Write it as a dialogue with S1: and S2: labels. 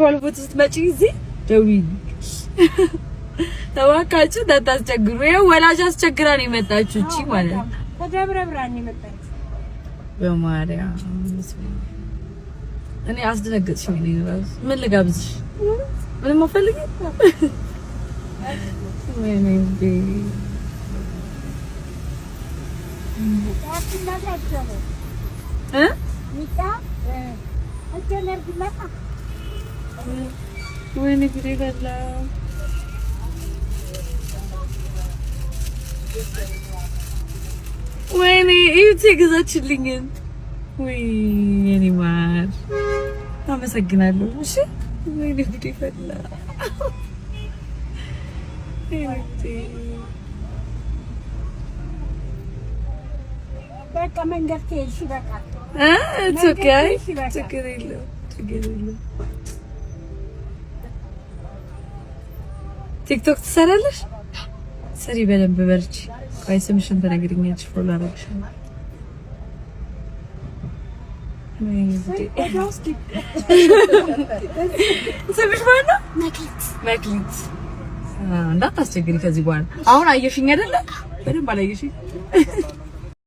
S1: ባለፈው ቦታ ስትመጪ እዚህ ደውዪ ተዋካችሁ እንዳታስቸግሩ ይኸው ወላጅ አስቸግራ ነው የመጣችው እቺ ማለት ነው
S2: ከደብረ ብርሃን የመጣች
S1: በማርያም እኔ አስደነገጥሽኝ ነው ራስ ምን ልጋብዝሽ ምንም አፈልጊ ወይኔ እንዴ ወይኔ ግዴ ፈላ ወይኔ እዩት የገዛችልኝን ወይ የኔ ማር አመሰግናለሁ እሺ ወይኔ ግዴ ፈላ
S2: በቃ መንገድ ትሄጂ በቃ
S1: ችግር የለውም ቲክቶክ ትሰራለሽ ስሪ በደንብ በርቺ ቆይ ስምሽን ተነግሪኛለሽ ፎሎ አደረግሽ ስምሽ ማን ነው መክሊት እንዳታስቸግሪ ከዚህ በኋላ አሁን አየሽኝ አይደለ በደንብ አላየሽኝ